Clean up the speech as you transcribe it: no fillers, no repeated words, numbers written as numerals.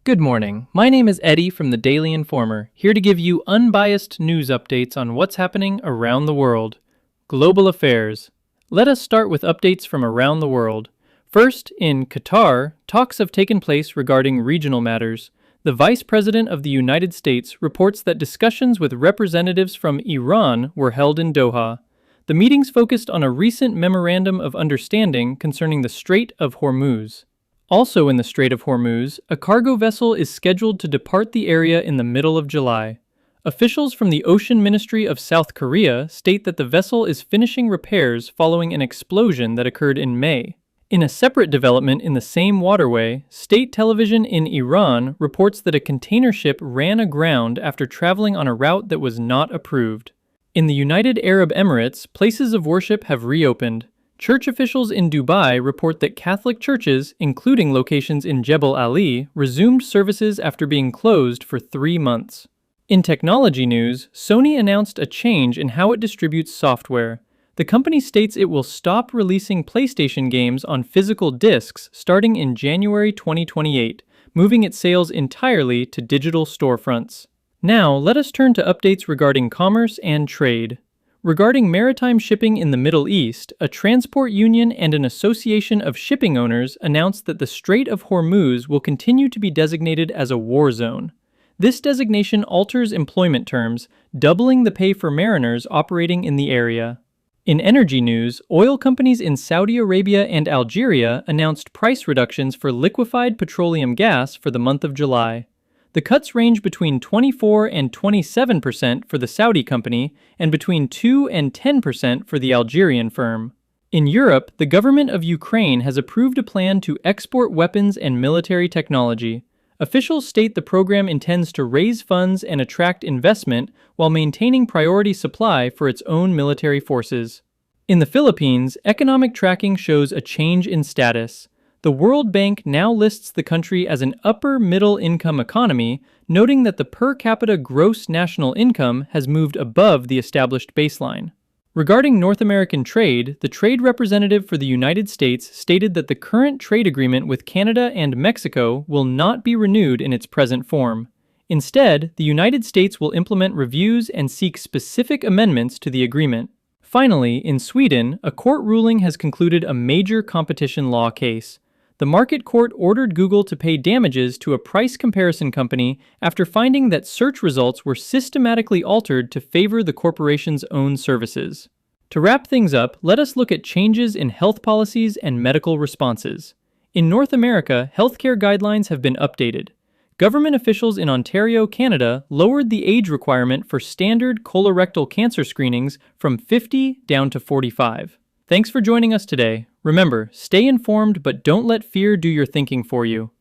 Good morning. My name is Eddie from the Daily Informer, here to give you unbiased news updates on what's happening around the world. Global affairs. Let us start with updates from around the world. First, in Qatar, talks have taken place regarding regional matters. The Vice President of the United States reports that discussions with representatives from Iran were held in Doha. The meetings focused on a recent memorandum of understanding concerning the Strait of Hormuz. Also in the Strait of Hormuz, a cargo vessel is scheduled to depart the area in the middle of July. Officials from the Ocean Ministry of South Korea state that the vessel is finishing repairs following an explosion that occurred in May. In a separate development in the same waterway, state television in Iran reports that a container ship ran aground after traveling on a route that was not approved. In the United Arab Emirates, places of worship have reopened. Church officials in Dubai report that Catholic churches, including locations in Jebel Ali, resumed services after being closed for 3 months. In technology news, Sony announced a change in how it distributes software. The company states it will stop releasing PlayStation games on physical discs starting in January 2028, moving its sales entirely to digital storefronts. Now, let us turn to updates regarding commerce and trade. Regarding maritime shipping in the Middle East, a transport union and an association of shipping owners announced that the Strait of Hormuz will continue to be designated as a war zone. This designation alters employment terms, doubling the pay for mariners operating in the area. In energy news, oil companies in Saudi Arabia and Algeria announced price reductions for liquefied petroleum gas for the month of July. The cuts range between 24% and 27% for the Saudi company and between 2% and 10% for the Algerian firm. In Europe, the government of Ukraine has approved a plan to export weapons and military technology. Officials state the program intends to raise funds and attract investment while maintaining priority supply for its own military forces. In the Philippines, economic tracking shows a change in status. The World Bank now lists the country as an upper-middle-income economy, noting that the per capita gross national income has moved above the established baseline. Regarding North American trade, the trade representative for the United States stated that the current trade agreement with Canada and Mexico will not be renewed in its present form. Instead, the United States will implement reviews and seek specific amendments to the agreement. Finally, in Sweden, a court ruling has concluded a major competition law case. The market court ordered Google to pay damages to a price comparison company after finding that search results were systematically altered to favor the corporation's own services. To wrap things up, let us look at changes in health policies and medical responses. In North America, healthcare guidelines have been updated. Government officials in Ontario, Canada, lowered the age requirement for standard colorectal cancer screenings from 50 down to 45. Thanks for joining us today. Remember, stay informed but don't let fear do your thinking for you.